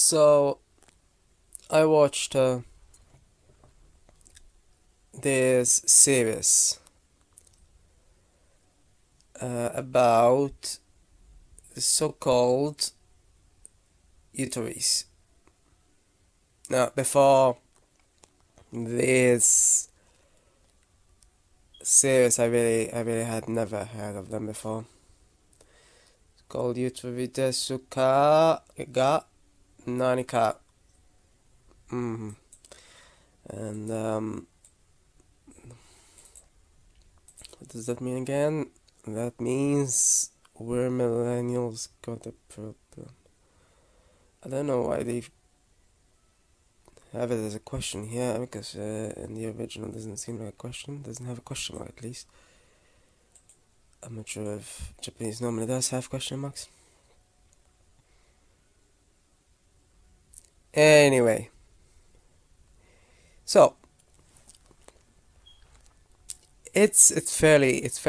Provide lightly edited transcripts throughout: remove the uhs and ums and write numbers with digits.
So I watched this series about the so-called uteries. Now, before this series, I really had never heard of them before. It's called Yuturi desuga nani ka. And what does that mean again? That means we're millennials got a problem. I don't know why they have it as a question here, because in the original it doesn't seem like a question. It doesn't have a question mark, at least. I'm not sure if Japanese normally does have question marks. Anyway, so it succeeds.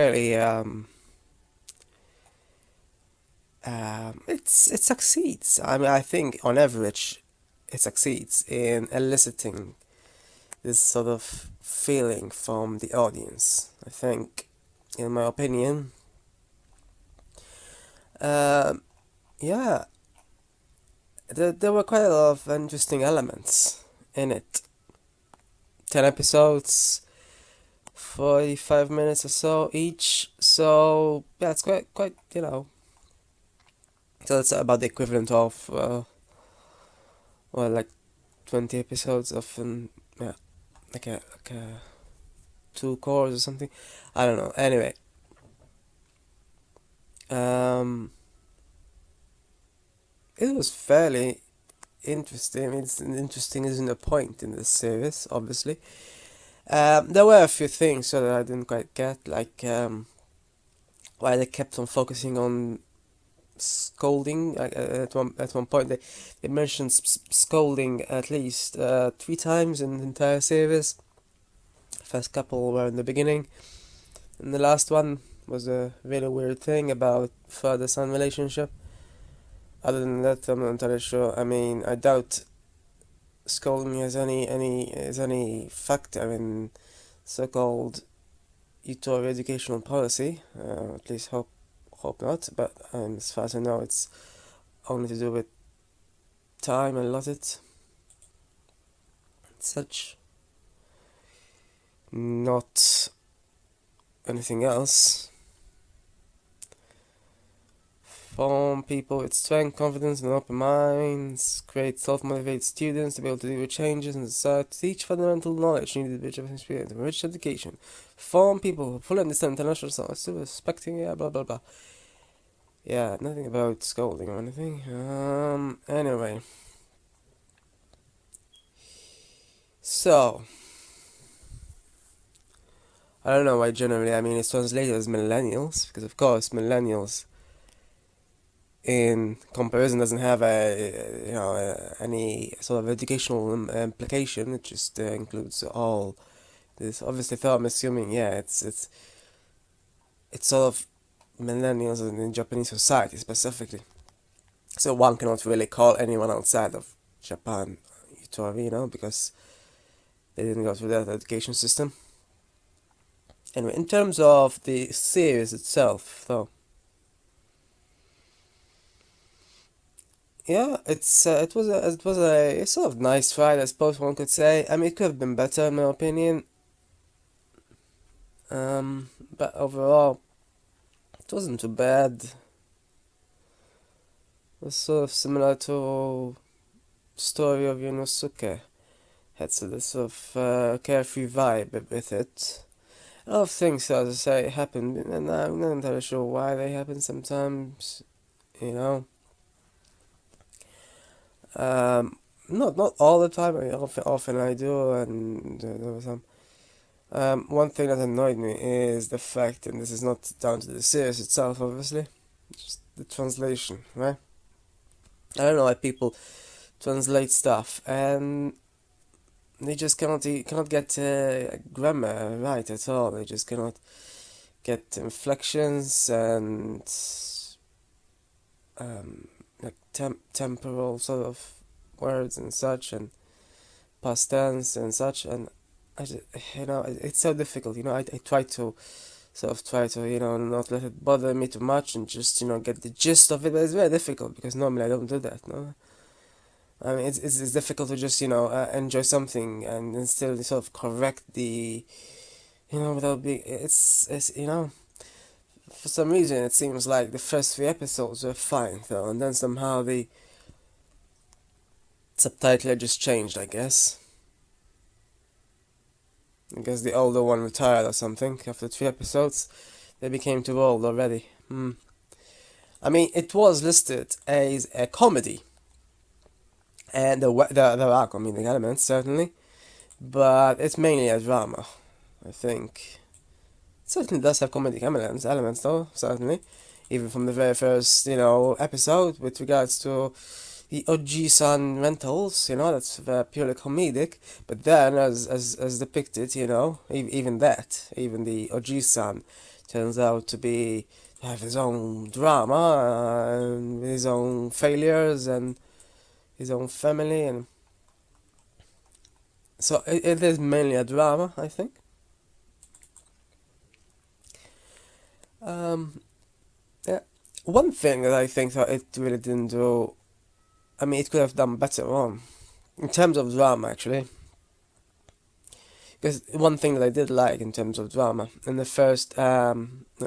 I mean, I think on average it succeeds in eliciting this sort of feeling from the audience. I think, in my opinion, yeah, there were quite a lot of interesting elements in it. 10 episodes, 45 minutes or so each. So yeah, it's quite. So it's about the equivalent of like 20 episodes of yeah, like a 2 course or something. I don't know. Anyway, it was fairly interesting. It's interesting isn't a point in this series, obviously. There were a few things that I didn't quite get, like why they kept on focusing on scolding. At one point, they mentioned scolding at least 3 times in the entire series. First couple were in the beginning, and the last one was a really weird thing about father-son relationship. Other than that, I'm not entirely sure. I mean, I doubt scolding has any factor in so-called Utoria educational policy. At least hope not. But as far as I know, it's only to do with time allotted, such, not anything else. Form people with strength, confidence, and open minds. Create self-motivated students to be able to deal with changes in society. Teach fundamental knowledge needed to be experience. Enrich education. Form people who fully understand international law, still respecting, blah blah blah. Yeah, nothing about scolding or anything. Anyway. So, I don't know why generally, I mean, it's translated as millennials, because of course, millennials in comparison doesn't have any sort of educational implication. It just includes all this. Obviously, though I'm assuming, yeah, it's sort of millennials in Japanese society specifically. So one cannot really call anyone outside of Japan Yutori, because they didn't go through that education system. Anyway, in terms of the series itself, though, yeah, it was a sort of nice ride, I suppose one could say. I mean, it could have been better in my opinion. But overall, it wasn't too bad. It was sort of similar to story of Yonosuke. Had this sort of carefree vibe with it. A lot of things, as I say, happened, and I'm not entirely sure why they happen sometimes. You know, not all the time. I mean, often I do, and there was some. One thing that annoyed me is the fact, and this is not down to the series itself, obviously, just the translation, right? I don't know why people translate stuff, and they just cannot get grammar right at all. They just cannot get inflections and like temporal sort of words and such, and past tense and such, and I just, it's so difficult. I try to not let it bother me too much and just, get the gist of it, but it's very difficult because normally I don't do that, no? I mean, it's difficult to just, enjoy something and then still sort of correct without being, for some reason it seems like the first three episodes were fine, though, and then somehow the subtitle just changed, I guess. I guess the older one retired or something after 3 episodes. They became too old already. I mean, it was listed as a comedy, and there are comedic elements certainly, but it's mainly a drama. I think it certainly does have comedic elements though, certainly, even from the very first episode with regards to the Oji-san rentals, that's purely comedic. But then, as depicted, even the Oji-san turns out to have his own drama, and his own failures, and his own family, and so it is mainly a drama, I think. Yeah. One thing that I think that it really didn't do, I mean, it could have done better on, in terms of drama, actually. Because one thing that I did like in terms of drama, in the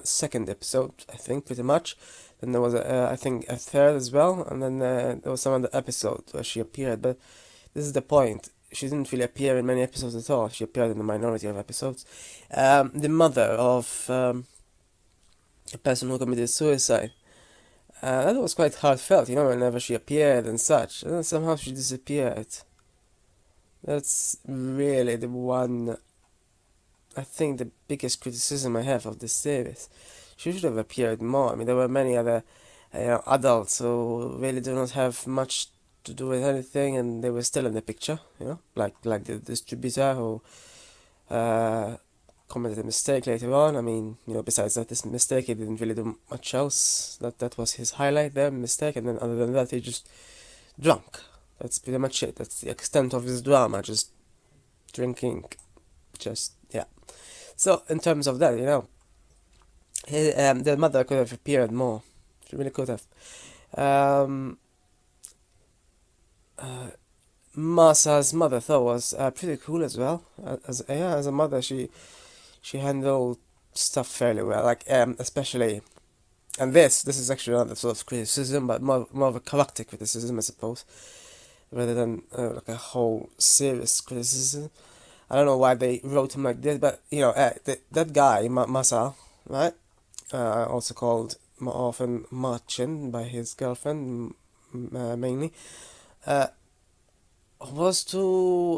second episode, I think, pretty much, then there was, I think, a third as well, and then there was some other episode where she appeared, but this is the point. She didn't really appear in many episodes at all. She appeared in the minority of episodes. The mother of a person who committed suicide. That was quite heartfelt, whenever she appeared and such. And then somehow she disappeared. That's really the one, I think, the biggest criticism I have of this series. She should have appeared more. I mean, there were many other adults who really do not have much to do with anything, and they were still in the picture, like the distributor who committed a mistake later on. I mean, besides that, this mistake, he didn't really do much else. That was his highlight there, mistake, and then other than that, he just drunk. That's pretty much it. That's the extent of his drama, just drinking. Yeah. So, in terms of that, the mother could have appeared more. She really could have. Masa's mother, though, was pretty cool as well. As a mother, she handled stuff fairly well. Like, especially, and this is actually another sort of criticism, but more of a character criticism, I suppose, rather than like a whole serious criticism. I don't know why they wrote him like this, but that guy Masa, right? Also called more often Marchin by his girlfriend, mainly. Was too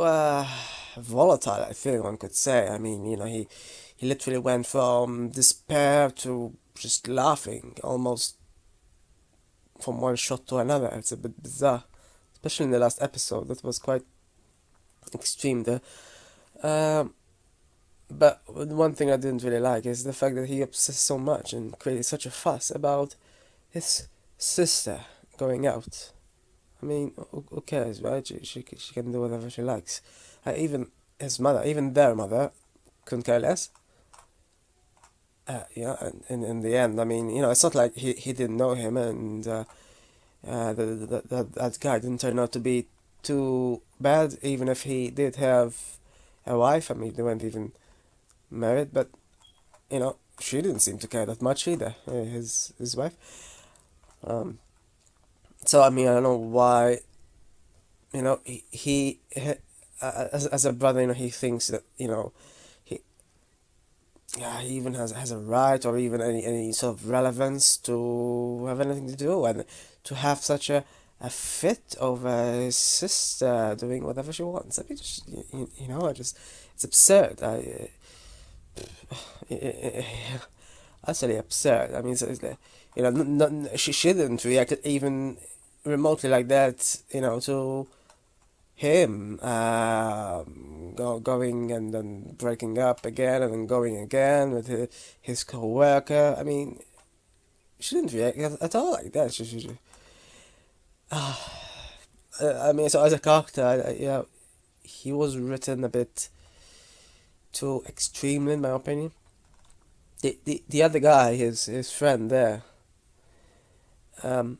volatile, I think one could say. I mean, he literally went from despair to just laughing, almost from one shot to another. It's a bit bizarre, especially in the last episode. That was quite extreme there. But one thing I didn't really like is the fact that he obsessed so much and created such a fuss about his sister going out. I mean, who cares, right? She can do whatever she likes. Even his mother, even their mother, couldn't care less. And in the end, I mean, it's not like he didn't know him, and that guy didn't turn out to be too bad, even if he did have a wife. I mean, they weren't even married, but she didn't seem to care that much either. His wife. So I mean, I don't know why. He as a brother, he thinks that he he even has a right or even any sort of relevance to have anything to do and to have such a fit over his sister doing whatever she wants. I mean, just I just it's absurd. Utterly absurd. I mean, it's like, she didn't react even remotely like that, to him going and then breaking up again and then going again with his co-worker. I mean, she didn't react at all like that. I mean, so as a character, he was written a bit too extremely, in my opinion. The other guy, his friend there, um,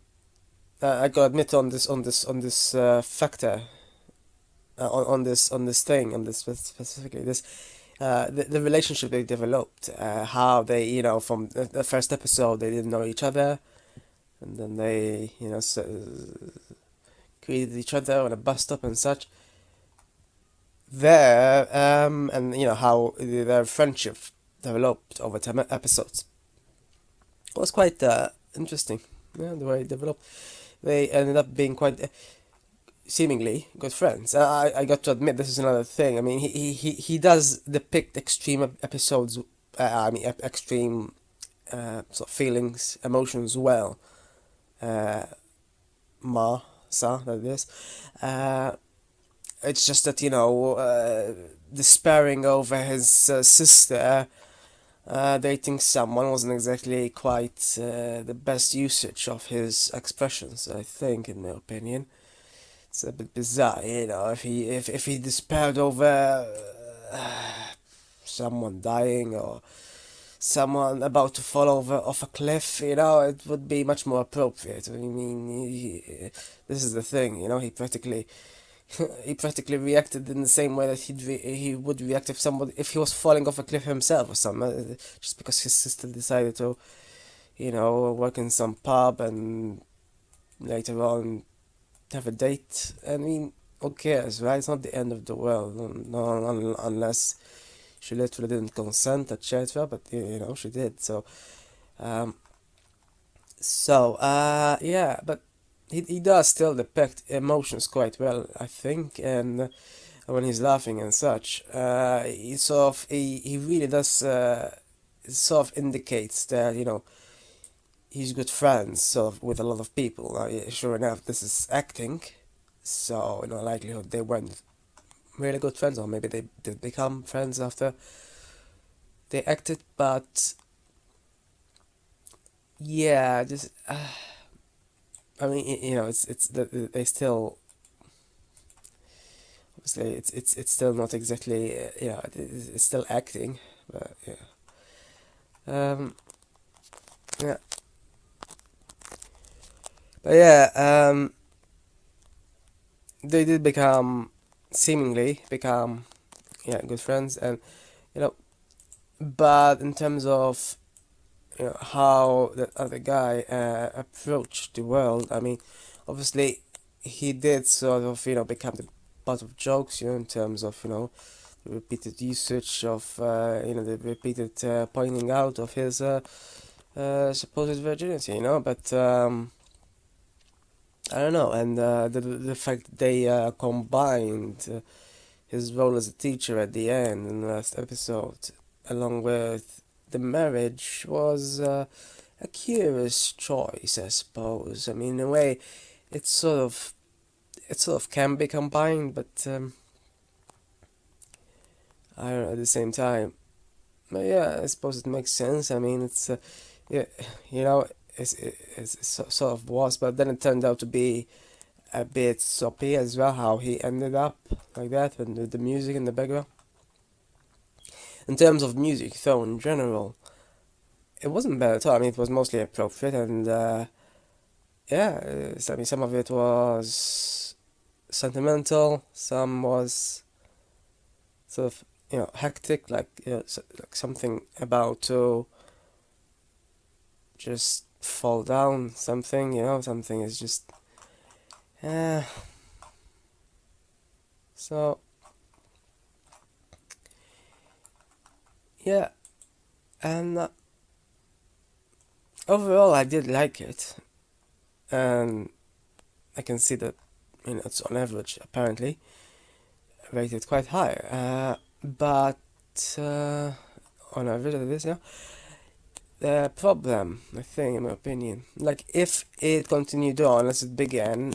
I gotta admit on this factor, on this thing, on this specifically this the relationship they developed, how they, from the first episode they didn't know each other, and then they, greeted each other on a bus stop and such. There, and how their friendship developed over 10 episodes. It was quite interesting. Yeah, the way it developed. They ended up being quite seemingly good friends. I got to admit, this is another thing. I mean, he does depict extreme episodes. I mean, extreme sort of feelings, emotions well. Uh, that is. Uh, it's just that, despairing over his sister dating someone wasn't exactly quite the best usage of his expressions, I think, in my opinion. It's a bit bizarre, if he despaired over someone dying or someone about to fall over off a cliff, it would be much more appropriate. I mean, this is the thing, he practically reacted in the same way that he would react if he was falling off a cliff himself or something, just because his sister decided to, work in some pub and later on have a date. I mean, who cares, right? It's not the end of the world, no, unless she literally didn't consent, etc. But she did. Um, yeah, but he does still depict emotions quite well, I think, and when he's laughing and such, he really does sort of indicates that he's good friends sort of with a lot of people. Sure enough, this is acting, so likelihood they weren't really good friends, or maybe they did become friends after they acted. But yeah, just I mean, it's they still, obviously it's still not exactly, it's still acting, but um yeah but yeah they did seemingly become, good friends. And you know but in terms of how the other guy approached the world, I mean, obviously he did sort of become the butt of jokes, in terms of the repeated usage of the repeated pointing out of his supposed virginity, but I don't know. And the fact that they combined his role as a teacher at the end in the last episode, along with the marriage, was a curious choice, I suppose. I mean, in a way, it sort of can be combined, but I don't know, at the same time. But yeah, I suppose it makes sense. I mean, yeah, you know, sort of was, but then it turned out to be a bit soppy as well. How he ended up like that, and with the music in the background. In terms of music, though, in general, it wasn't bad at all. I mean, it was mostly appropriate, and yeah, I mean, some of it was sentimental, some was sort of hectic, like like something about to just fall down. Something is just uh, so yeah. And overall, I did like it, and I can see that it's on average apparently rated quite high. But uh, on average, it is, yeah. The problem, I think, in my opinion, like if it continued on as it began,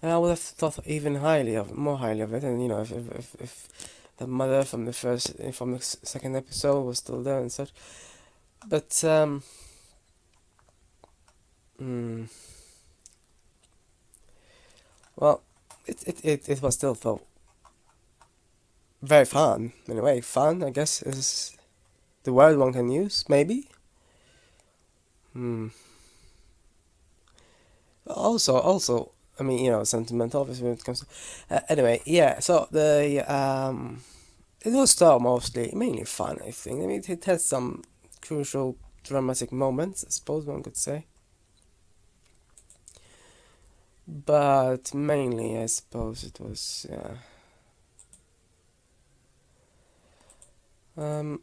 I would have thought even more highly of it. And if the mother from the second episode was still there and such. But mm, Well, it was still though very fun in a way. Fun, I guess, is the word one can use. Maybe. Hmm. Also, I mean, sentimental obviously when it comes to. Anyway, yeah. So it was still mainly fun. I think. I mean, it had some crucial dramatic moments, I suppose one could say, but mainly, I suppose it was. Um,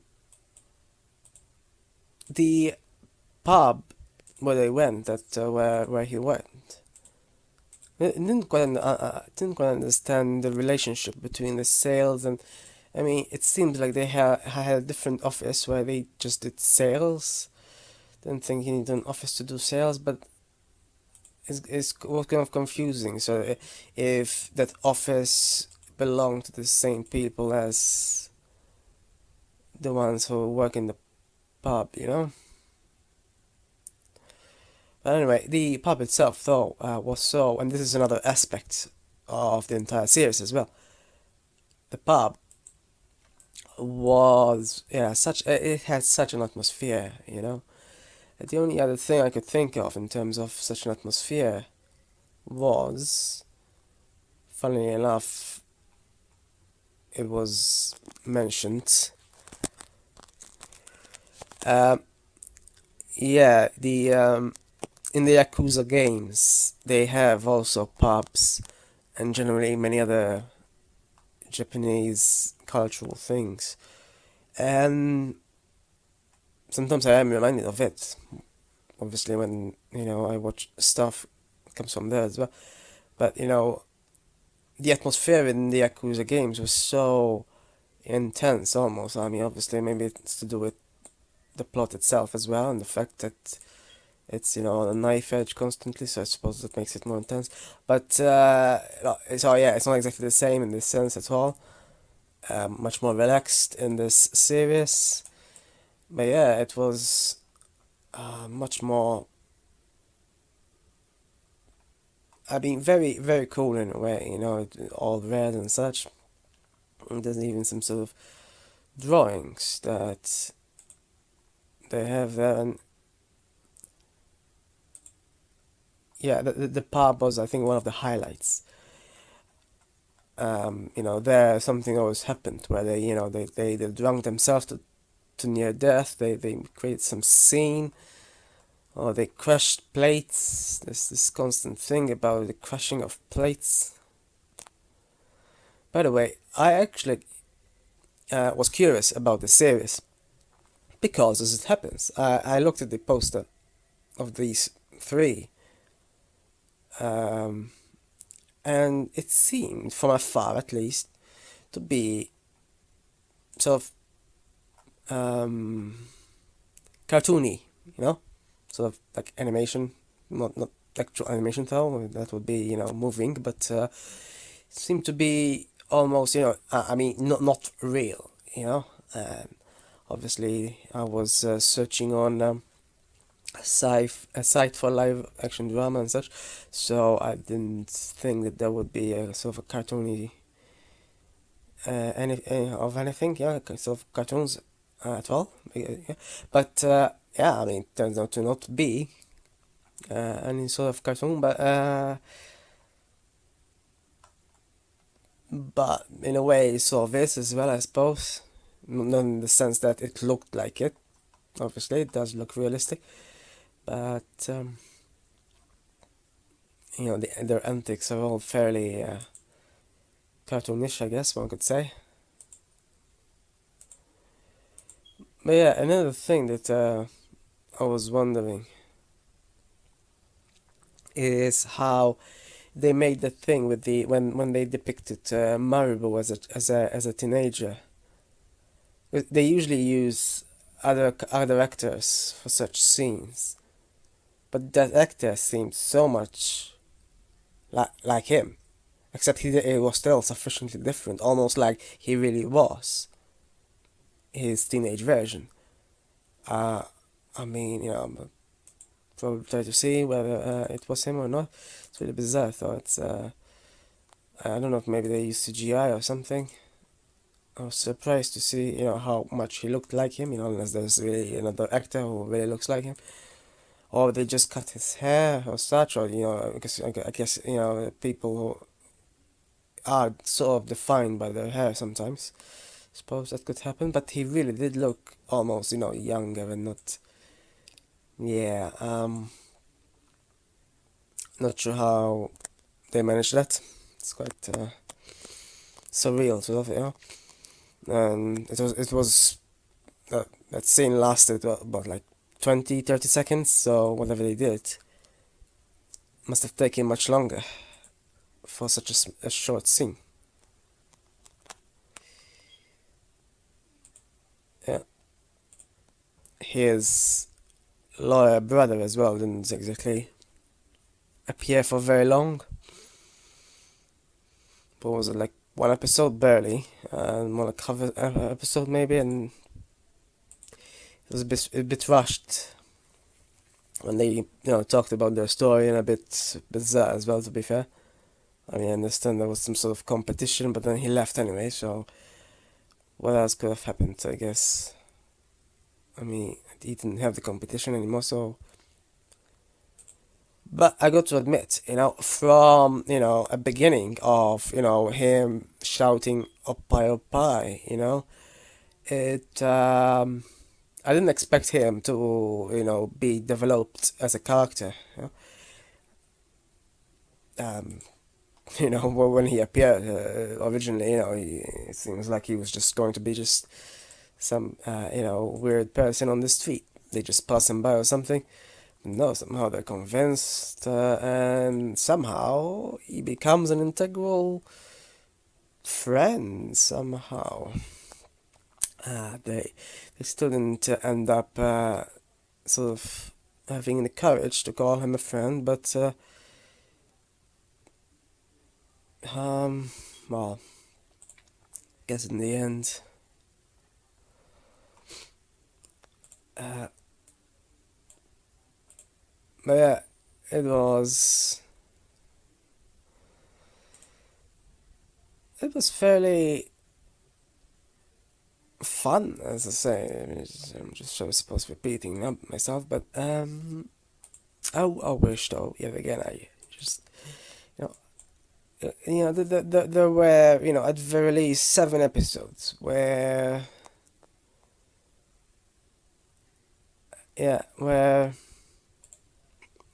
the pub where they went, that where he went. I didn't quite understand the relationship between the sales and. I mean, it seems like they had a different office where they just did sales. Didn't think you need an office to do sales, but it's was kind of confusing. So if that office belonged to the same people as the ones who work in the pub, you know. But anyway, the pub itself, though, was so, and this is another aspect of the entire series as well. The pub was, yeah, it had such an atmosphere, you know. The only other thing I could think of in terms of such an atmosphere was, funnily enough, it was mentioned. Um, yeah, the in the Yakuza games, they have also pubs and generally many other Japanese cultural things. And sometimes I am reminded of it. Obviously, when I watch stuff, it comes from there as well. But the atmosphere in the Yakuza games was so intense, almost. I mean, obviously, maybe it's to do with the plot itself as well, and the fact that it's on a knife edge constantly. So I suppose that makes it more intense. But so yeah, it's not exactly the same in this sense at all. Much more relaxed in this series. But yeah, it was much more. I mean, very, very cool in a way, all red and such. And there's even some sort of drawings that they have there. And yeah, the pub was, I think, one of the highlights. There something always happened where they drunk themselves to near death. They created some scene, or they crushed plates. There's this constant thing about the crushing of plates. By the way, I actually was curious about the series because, as it happens, I looked at the poster of these three, um, and it seemed, from afar at least, to be sort of cartoony, sort of like animation, not actual animation though. That would be moving, but seemed to be almost I mean not real, And obviously, I was searching on a site for live action drama and such, so I didn't think that there would be a sort of a cartoony of anything, yeah, sort of cartoons at all. Yeah. But yeah, I mean, it turns out to not be any sort of cartoon, but in a way, sort of is as well, I suppose. Not in the sense that it looked like it. Obviously, it does look realistic, but their antics are all fairly cartoonish, I guess one could say. But yeah, another thing that I was wondering is how they made the thing with the when they depicted Maribu as a teenager. They usually use other actors for such scenes, but that actor seemed so much like him, except he was still sufficiently different, almost like he really was his teenage version. Uh, I mean, I'm probably try to see whether it was him or not. It's really bizarre, though. It's I don't know if maybe they used CGI or something. I was surprised to see, how much he looked like him, unless there's really another actor who really looks like him. Or they just cut his hair or such, or, because I guess, people are sort of defined by their hair sometimes. Suppose that could happen, but he really did look almost, younger and not, yeah, not sure how they managed that. It's quite surreal, sort of, And it was that scene lasted about like 20, 30 seconds, so whatever they did must have taken much longer for such a short scene. Yeah. His lawyer brother as well didn't exactly appear for very long. But was it like one episode barely, and more like half episode maybe, and it was a bit rushed. And they, talked about their story and a bit bizarre as well, to be fair. I mean, I understand there was some sort of competition, but then he left anyway, so what else could have happened, I guess? I mean, he didn't have the competition anymore, so. But I got to admit, from, a beginning of, him shouting oppai, it, I didn't expect him to, be developed as a character, Um, when he appeared originally, it seems like he was just going to be just some, weird person on the street. They just pass him by or something. No, somehow they're convinced, and somehow he becomes an integral friend. Somehow, they still didn't end up sort of having the courage to call him a friend, but well, I guess in the end, uh, but yeah, it was it was fairly fun, as I say. I mean, I'm just sort of supposed to be repeating myself, but I wish though, yet again, I just you know there were at the very least 7 episodes where where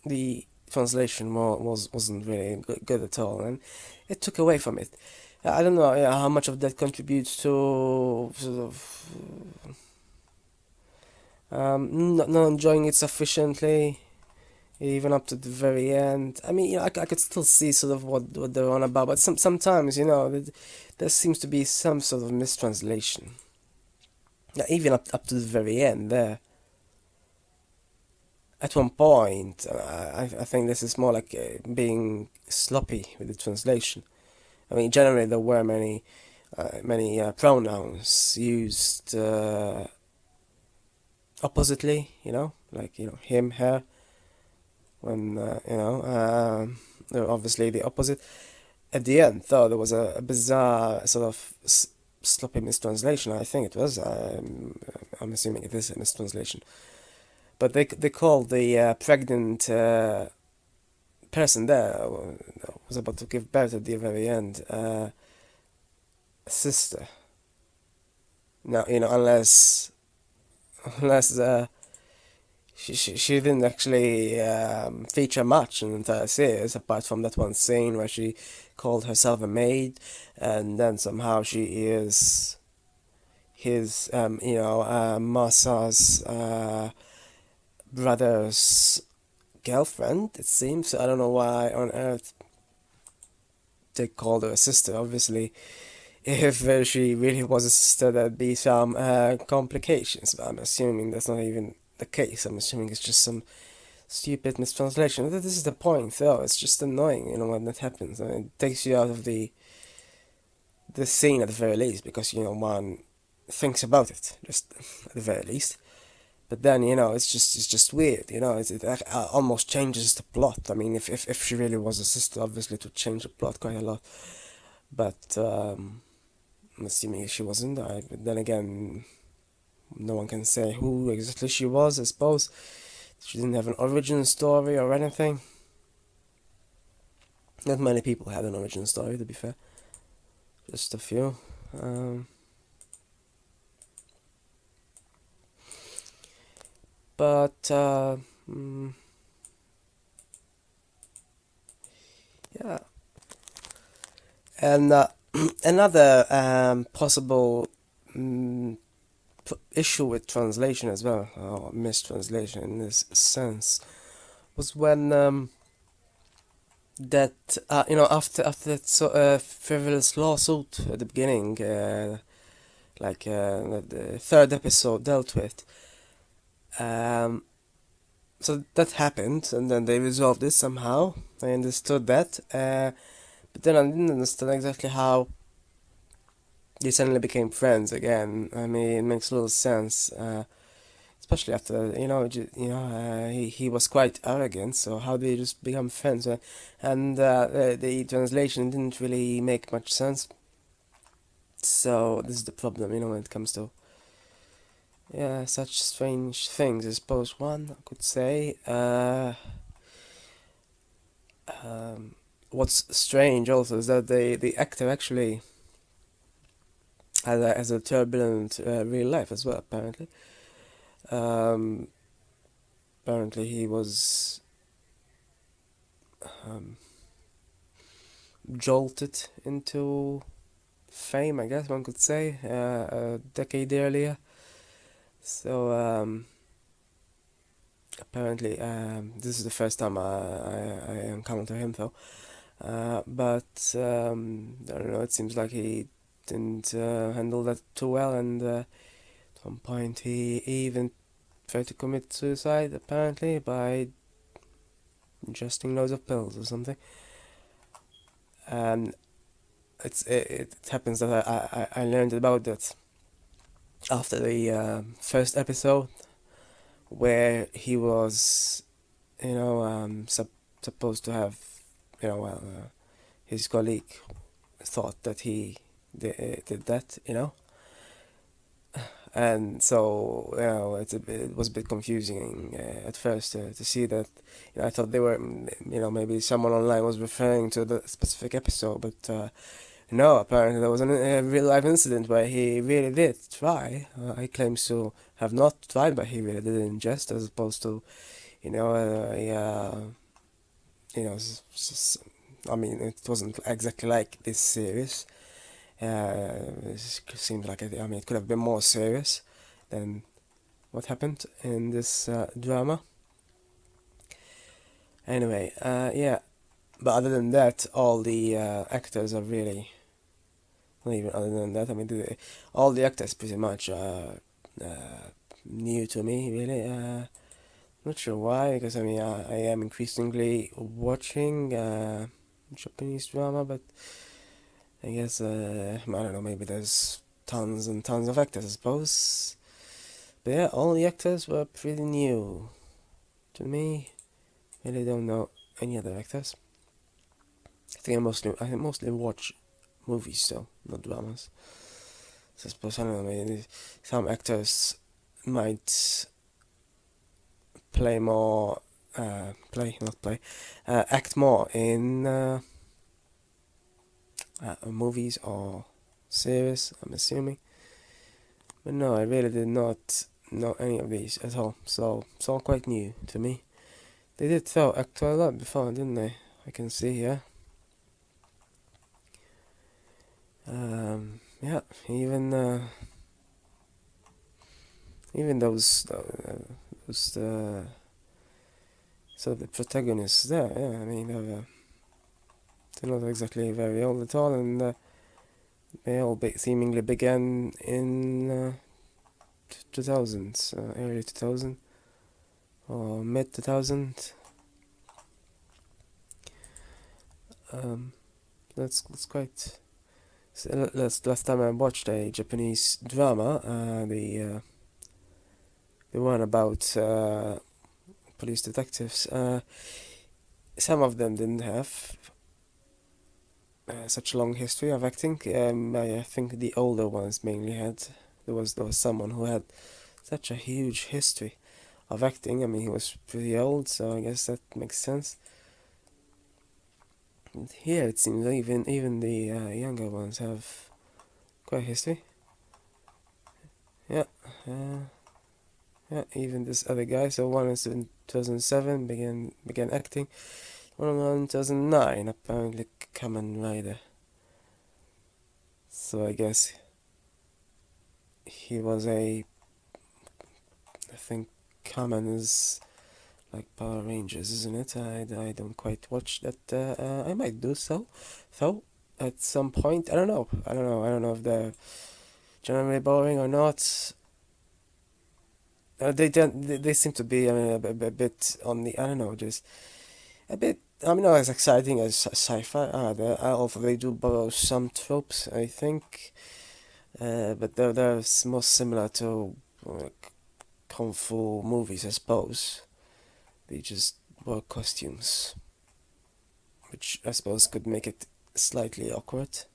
the translation wasn't really good at all, and it took away from it. I don't know how much of that contributes to sort of not enjoying it sufficiently, even up to the very end. I mean, I could still see sort of what they're on about, but sometimes, there seems to be some sort of mistranslation. Yeah, even up to the very end there. At one point, I think this is more like being sloppy with the translation. I mean, generally there were many pronouns used oppositely, like him, her. When they're obviously the opposite. At the end, though, there was a bizarre sort of sloppy mistranslation. I think it was. I'm assuming it is a mistranslation. But they called the pregnant person there who was about to give birth at the very end sister. Now, unless she didn't actually feature much in the entire series, apart from that one scene where she called herself a maid, and then somehow she is his, Masa's brother's girlfriend, it seems. I don't know why on earth they called her a sister. Obviously, if she really was a sister, there'd be some complications, but I'm assuming that's not even the case. I'm assuming it's just some stupid mistranslation. This is the point, though. It's just annoying, when that happens. I mean, it takes you out of the scene at the very least, because one thinks about it, just at the very least. But then it's just weird. It almost changes the plot. I mean, if she really was a sister, obviously it would change the plot quite a lot. but I'm assuming she wasn't. But then again, no one can say who exactly she was. I suppose she didn't have an origin story or anything. Not many people had an origin story, to be fair. Just a few. Um, but yeah, and another possible mm, issue with translation as well, or mistranslation in this sense, was when that after that frivolous lawsuit at the beginning, the third episode dealt with. Um, so that happened, and then they resolved it somehow. I understood that, but then I didn't understand exactly how they suddenly became friends again. I mean, it makes little sense, especially after he was quite arrogant. So how did they just become friends? And the translation didn't really make much sense. So this is the problem, when it comes to such strange things. I suppose one could say. What's strange also is that the actor actually has a turbulent real life as well. Um, apparently he was um, jolted into fame, I guess one could say, a decade earlier. So apparently this is the first time I encounter him though. But I don't know. It seems like he didn't handle that too well, and at one point he even tried to commit suicide, apparently by ingesting loads of pills or something. And it happens that I learned about that after the first episode, where he was, supposed to have, his colleague thought that he did that, and so it was a bit confusing at first to see that. I thought they were, maybe someone online was referring to the specific episode, but no, apparently there was a real life incident where he really did try. He claims to have not tried, but he really did ingest, as opposed to, you know, I mean, it wasn't exactly like this serious. It seems like it could have been more serious than what happened in this drama. Anyway, yeah. But other than that, all the actors are really. Not even other than that, I mean, all the actors pretty much are new to me, really. Not sure why, because I mean, I am increasingly watching Japanese drama, but I guess, I don't know, maybe there's tons and tons of actors, I suppose. But yeah, all the actors were pretty new to me. I really don't know any other actors. I mostly watch movies though, not dramas. So I suppose, I don't know, maybe some actors might play more, not play, act more in movies or series, I'm assuming. But no, I really did not know any of these at all, so it's all quite new to me. They did act a lot before, didn't they? I can see here. Yeah, even those so the protagonists there, yeah, I mean they're not exactly very old at all, and they all seemingly began in 2000s, early 2000 or mid 2000. Um, that's quite. So last time I watched a Japanese drama, the one about police detectives. Some of them didn't have such a long history of acting. I think the older ones mainly had. There was someone who had such a huge history of acting. I mean, he was pretty old, so I guess that makes sense. And here it seems even the younger ones have quite a history. Yeah, uh, yeah. Even this other guy. So one is in 2007 began acting. One in 2009 apparently Kamen Rider. So I guess he was I think Kamen is like Power Rangers, isn't it? I don't quite watch that. I might do so, though, at some point. I don't know. I don't know if they're generally boring or not. They seem to be, I mean, a bit on the, I don't know, just a bit. I mean, not as exciting as sci-fi. Although they do borrow some tropes, I think. But they're more similar to kung fu movies, I suppose. They just wear costumes, which I suppose could make it slightly awkward.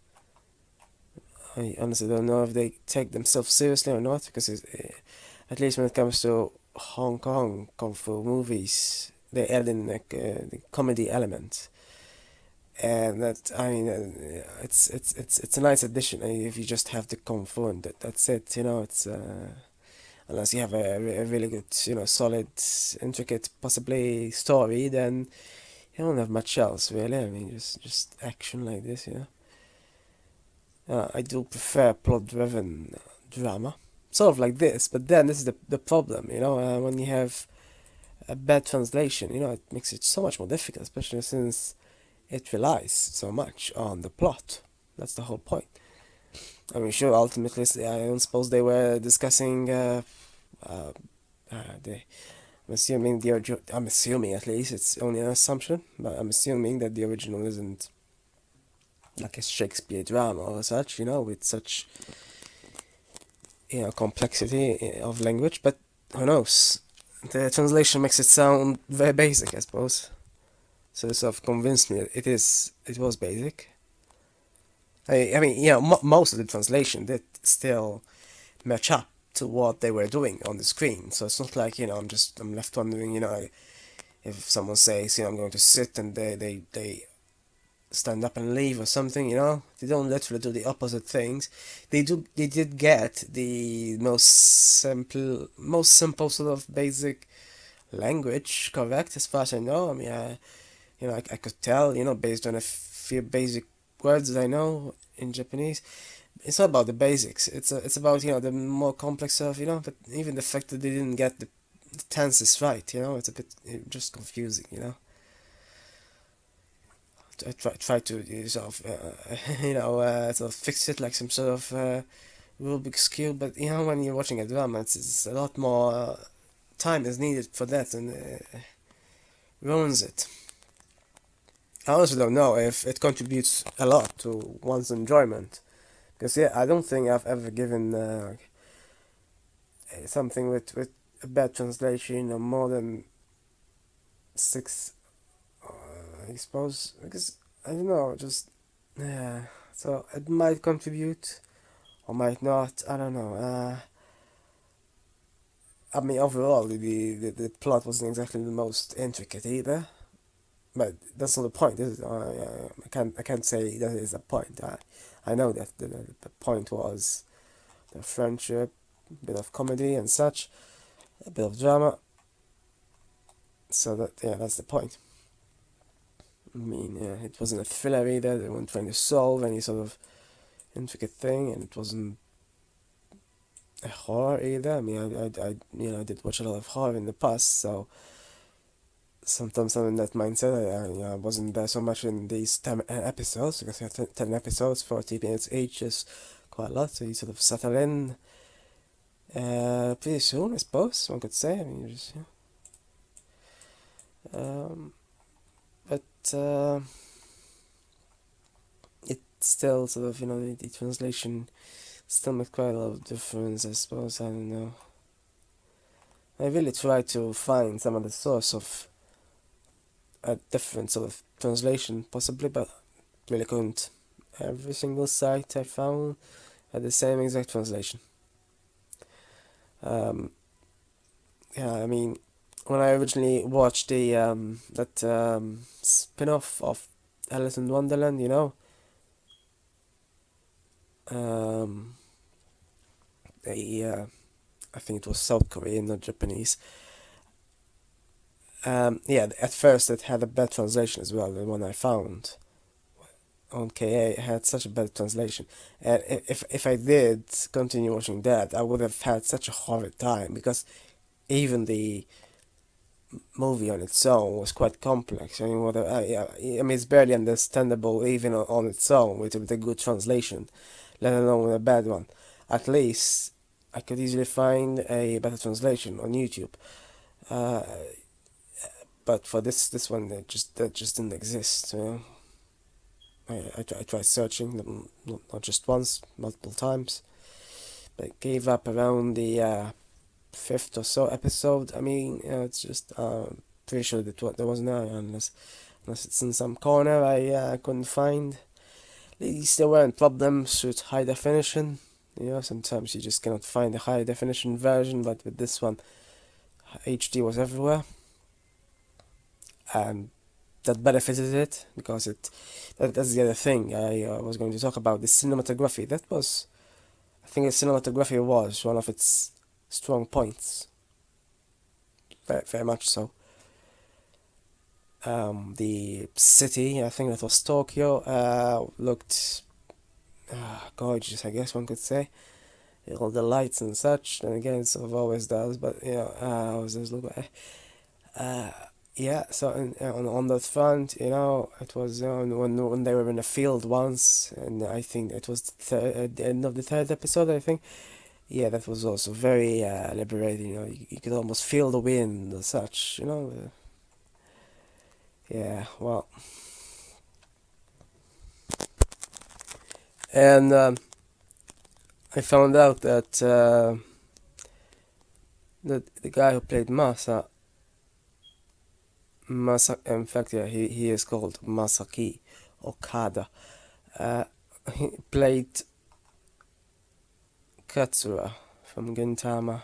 I honestly don't know if they take themselves seriously or not, because at least when it comes to Hong Kong kung fu movies, they add in like the comedy element, and that I mean, it's a nice addition. If you just have the kung fu and that's it, it's unless you have a really good, solid, intricate, possibly story, then you don't have much else really. I mean, just action like this. I do prefer plot-driven drama, sort of like this. But then this is the problem, when you have a bad translation, it makes it so much more difficult, especially since it relies so much on the plot. That's the whole point. I mean, sure, ultimately, I don't suppose they were discussing. Uh, the I'm assuming at least it's only an assumption, but I'm assuming that the original isn't like a Shakespeare drama or such, with such complexity of language. But who knows? The translation makes it sound very basic, I suppose. So it sort of convinced me that it was basic. I mean, most of the translation did still match up to what they were doing on the screen. So it's not like I'm left wondering, if someone says, I'm going to sit and they stand up and leave or something, they don't literally do the opposite things. They did get the most simple sort of basic language correct as far as I know. I mean, I could tell, based on a few basic words that I know in Japanese. It's not about the basics. It's about the more complex stuff. But even the fact that they didn't get the tenses right, it's a bit just confusing. I try to sort of sort of fix it like some sort of Rubik's cube. But when you're watching a drama, it's a lot more time is needed for that, and ruins it. I honestly don't know if it contributes a lot to one's enjoyment. Because I don't think I've ever given something with a bad translation or more than six, I suppose. Because I don't know, just yeah. So it might contribute or might not. I don't know. I mean, overall, the plot wasn't exactly the most intricate either. But that's not the point, is it? I can't say that is a point. I know that the point was the friendship, a bit of comedy and such, a bit of drama. So that's the point. I mean, it wasn't a thriller either. They weren't trying to solve any sort of intricate thing, and it wasn't a horror either. I mean, I did watch a lot of horror in the past, so sometimes I'm in that mindset. I wasn't there so much in these 10 episodes, because we have 10 episodes, 40 minutes each, is quite a lot, so you sort of settle in pretty soon, I suppose, one could say. I mean, you just, but it still sort of, the translation still makes quite a lot of difference, I suppose. I don't know. I really tried to find some of the source of a different sort of translation, possibly, but really couldn't. Every single site I found had the same exact translation. Um, yeah, I mean, when I originally watched the that spin-off of Alice in Wonderland, um, I think it was South Korean, not Japanese. Yeah, at first it had a bad translation as well. The one I found on KA had such a bad translation, and if I did continue watching that, I would have had such a horrid time because even the movie on its own was quite complex. I mean, yeah, I mean, it's barely understandable even on its own with a good translation, let alone with a bad one. At least I could easily find a better translation on YouTube. Uh, but for this one, that just didn't exist. I tried searching them not just once, multiple times, but gave up around the fifth or so episode. I mean, it's just pretty sure that there was no unless it's in some corner I couldn't find. At least there weren't problems with high definition. Sometimes you just cannot find a high definition version, but with this one, HD was everywhere, and that benefited it because that's the other thing I was going to talk about, the cinematography. I think the cinematography was one of its strong points, very, very much so. The city, I think that was Tokyo, looked gorgeous, I guess one could say. All the lights and such, and again, it sort of always does, but always does look like. Uh, yeah, so on that front, it was when they were in a field once, and I think it was the end of the third episode, I think. Yeah, that was also very liberating. You could almost feel the wind and such. Yeah, well, and I found out that the guy who played in fact, yeah, he is called Masaki Okada. Uh, he played Katsura from Gintama.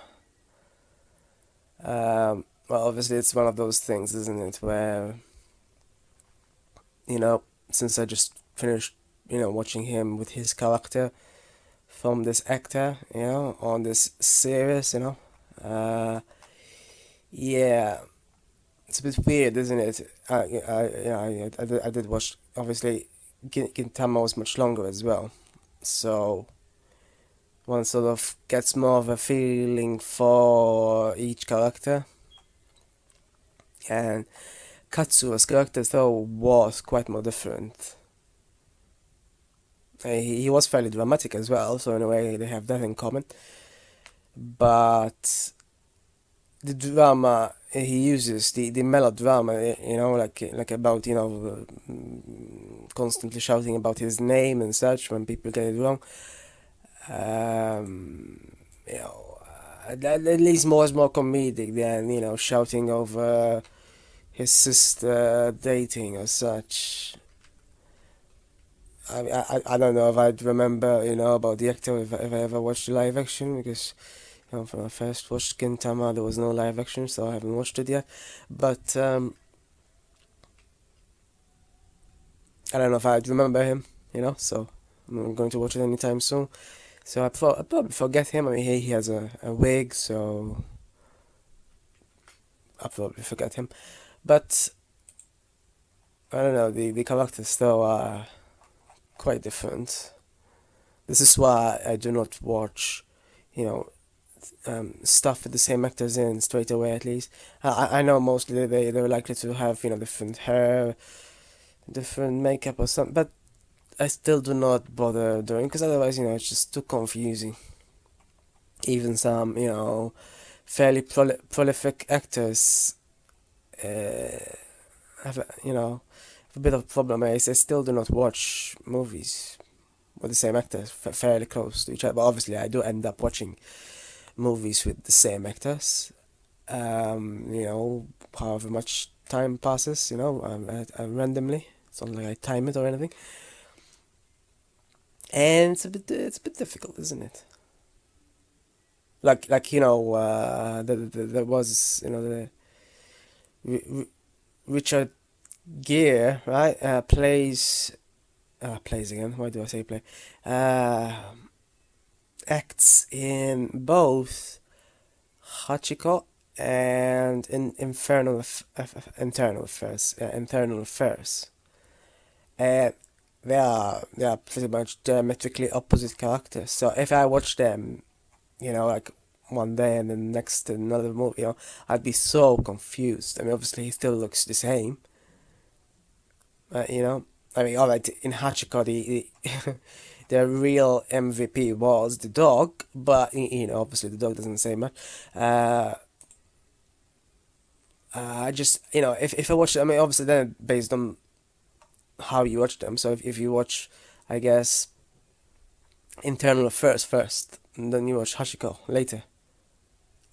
Well, obviously, it's one of those things, isn't it? Where, since I just finished, watching him with his character from this actor, on this series, yeah, it's a bit weird, isn't it? I did watch, obviously, Gintama was much longer as well, so one sort of gets more of a feeling for each character. And Katsuo's character, though, was quite more different. He was fairly dramatic as well, so in a way they have that in common. But the drama he uses, the melodrama, like about, constantly shouting about his name and such when people get it wrong. You know, at least more comedic than, shouting over his sister dating or such. I don't know if I'd remember, about the actor if I ever watched the live action because, when I first watched Gintama, there was no live action, so I haven't watched it yet. But I don't know if I'd remember him, so I'm not going to watch it anytime soon. So I'd probably forget him. I mean, he has a wig, so I'll probably forget him. But I don't know, the characters though are quite different. This is why I do not watch, you know, stuff with the same actors in straight away at least. I know mostly they're likely to have, different hair, different makeup or something, but I still do not bother doing because otherwise, it's just too confusing. Even some, fairly prolific actors have, a bit of a problem. I still do not watch movies with the same actors fairly close to each other. But obviously, I do end up watching movies with the same actors. However much time passes, randomly. It's not like I time it or anything. and it's a bit difficult, isn't it? There was the Richard Gere, right? Plays again. Why do I say play? Uh, Acts in both Hachiko and in Internal Affairs, and they are pretty much diametrically opposite characters. So if I watch them, like one day and then next another movie, I'd be so confused. I mean, obviously he still looks the same, but I mean, all right, in Hachiko, the the real MVP was the dog, but obviously the dog doesn't say much. Uh, I just, if I watch, I mean, obviously then based on how you watch them. So if you watch, I guess, Internal Affairs first, and then you watch Hachiko later,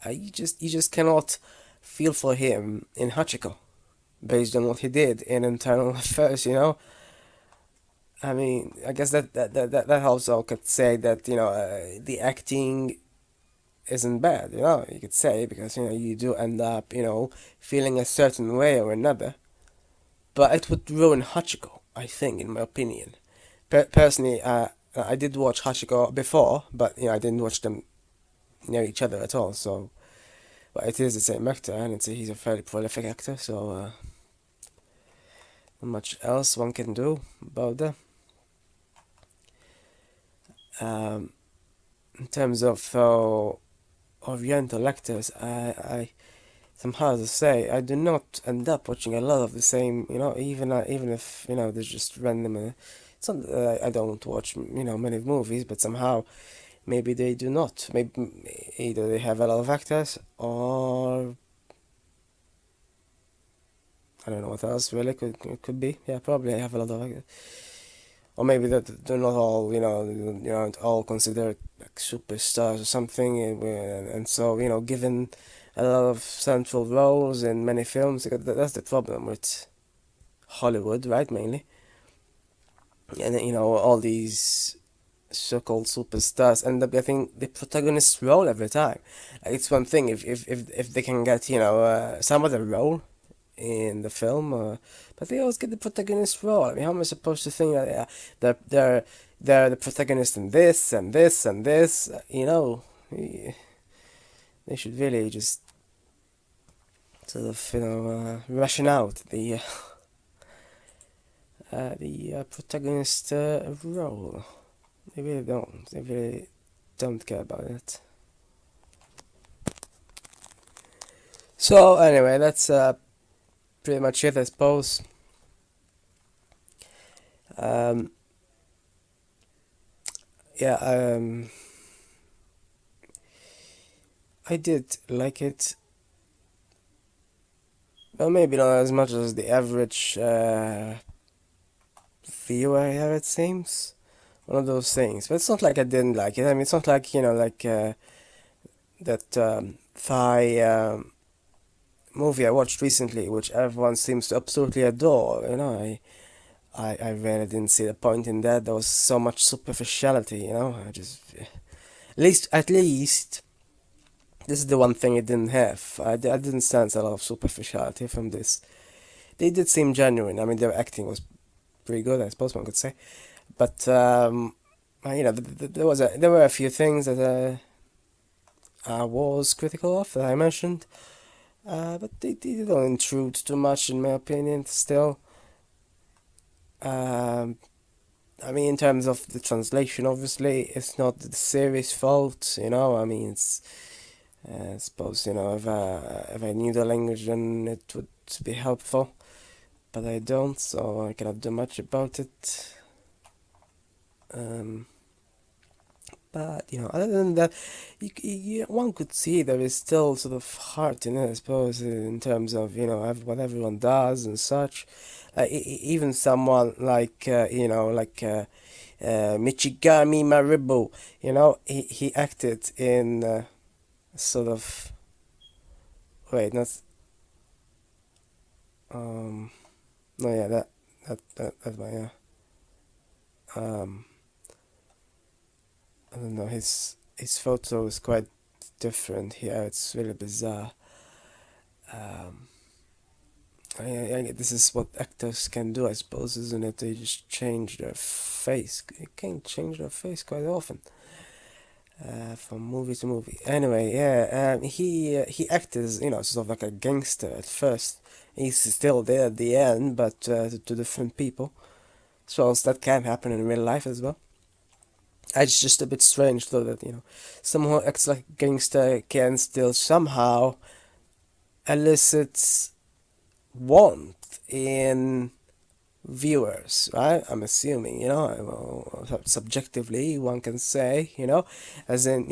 you just cannot feel for him in Hachiko based on what he did in Internal Affairs. I mean, I guess that also could say that the acting isn't bad. You could say because you do end up feeling a certain way or another, but it would ruin Hachiko. I think, in my opinion. Personally, I did watch Hachiko before, but I didn't watch them near each other at all. So, but it is the same actor, and he's a fairly prolific actor. So, not much else one can do about that. Um, in terms of Oriental actors, I somehow to say I do not end up watching a lot of the same. Even if there's just random. It's not that I don't watch many movies, but somehow maybe they do not. Maybe either they have a lot of actors, or I don't know what else really could be. Yeah, probably I have a lot of actors. Or maybe that they're not all aren't all considered like superstars or something, and so given a lot of central roles in many films, because that's the problem with Hollywood, right? Mainly, and all these so-called superstars end up getting the protagonist role every time. Like, it's one thing if they can get some other role in the film, but they always get the protagonist role. I mean, how am I supposed to think that they're the protagonist in this and this and this? They should really just sort of ration out the protagonist role. They really don't. They really don't care about it. So anyway, that's pretty much it, I suppose. Um, yeah, I did like it. Well, maybe not as much as the average viewer here, it seems. One of those things. But it's not like I didn't like it. I mean, it's not like, like that Thai movie I watched recently, which everyone seems to absolutely adore. I really didn't see the point in that. There was so much superficiality, I just, at least, this is the one thing it didn't have. I didn't sense a lot of superficiality from this. They did seem genuine. I mean, their acting was pretty good, I suppose one could say. But there were a few things that I was critical of that I mentioned. But they don't intrude too much, in my opinion. Still, um, I mean, in terms of the translation, obviously, it's not the series' fault. I mean, it's I suppose if I knew the language, then it would be helpful. But I don't, so I cannot do much about it. Um, but other than that, one could see there is still sort of heart in it, I suppose, in terms of what everyone does and such. Even someone like Michigami Maribu, he acted in sort of wait, not no, yeah, that's my yeah. Um, I don't know, his photo is quite different here. It's really bizarre. Um, this is what actors can do, I suppose, isn't it? They just change their face. They can change their face quite often, from movie to movie. Anyway, yeah, he acted as, sort of like a gangster at first. He's still there at the end, but to different people. So that can happen in real life as well. It's just a bit strange though that someone who acts like a gangster can still somehow elicit warmth in viewers, right? I'm assuming, subjectively one can say, as in,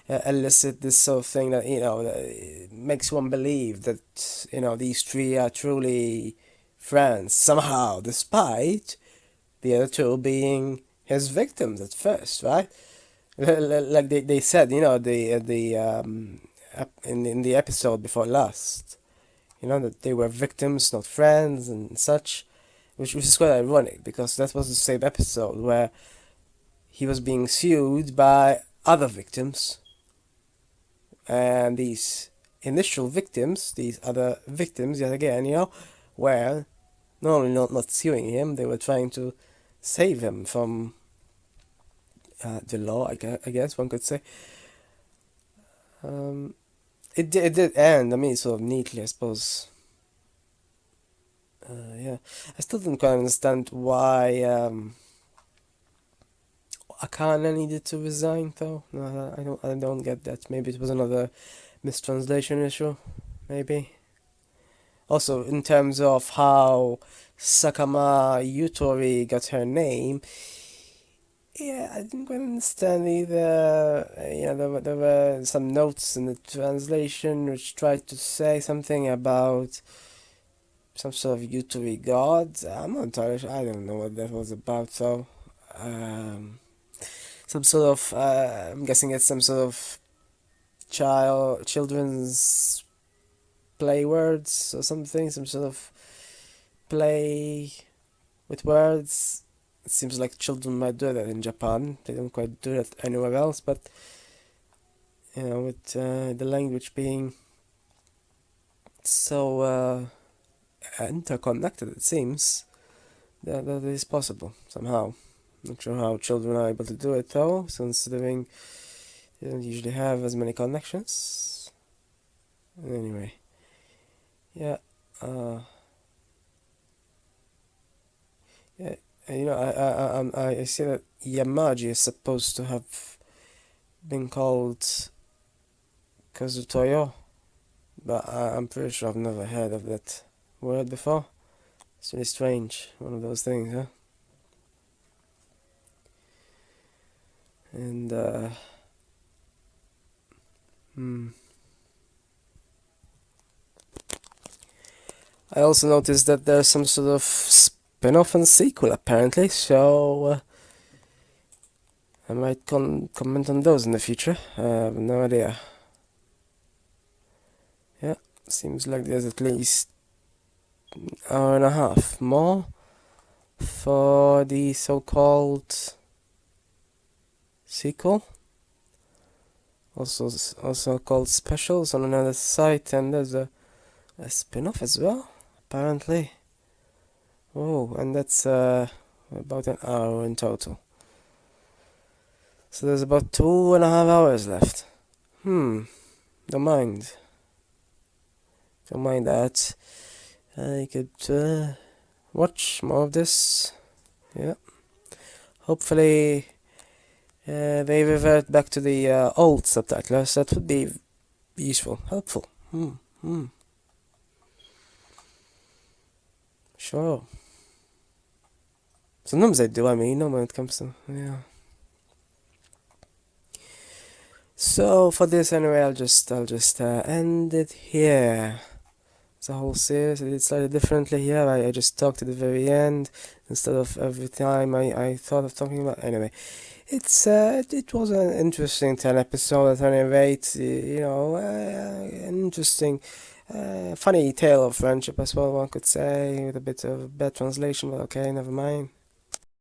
elicit this sort of thing that, that makes one believe that, these three are truly friends somehow, despite the other two being his victims at first, right? Like they said, in the episode before last, that they were victims, not friends, and such, which is quite ironic because that was the same episode where he was being sued by other victims, and these initial victims, these other victims, yet again, were not only not suing him, they were trying to save him from the law, I guess one could say. It did end, I mean, sort of neatly, I suppose. Yeah, I still don't quite understand why Akana needed to resign, though. No, I don't get that. Maybe it was another mistranslation issue, maybe. Also, in terms of how Sakama Yutori got her name, yeah, I didn't quite understand either. There were some notes in the translation which tried to say something about some sort of Yutori god. I'm not entirely sure. I don't know what that was about, so. Some sort of, I'm guessing it's some sort of children's play words or something, some sort of play with words. It seems like children might do that in Japan. They don't quite do that anywhere else, but with the language being so interconnected, it seems that is possible somehow. Not sure how children are able to do it though, considering they don't usually have as many connections. Anyway, yeah, yeah. I see that Yamaji is supposed to have been called Kazutoyo, but I'm pretty sure I've never heard of that word before. It's really strange, one of those things, huh? And I also noticed that there's some sort of spin-off and sequel apparently, so I might comment on those in the future. I have no idea. Yeah, seems like there's at least an hour and a half more for the so-called sequel, also called Specials on another site, and there's a spin-off as well, apparently. Oh, and that's about an hour in total. So there's about 2.5 hours left. Don't mind that. I could watch more of this. Yeah. Hopefully they revert back to the old subtitles. That would be useful, helpful. Sure. Sometimes I do, when it comes to, yeah. So for this anyway, I'll just end it here. The whole series I did slightly differently here. I just talked at the very end instead of every time I thought of talking about. Anyway, it was an interesting 10 episode at any rate. An interesting, funny tale of friendship as well, one could say, with a bit of bad translation, but okay, never mind.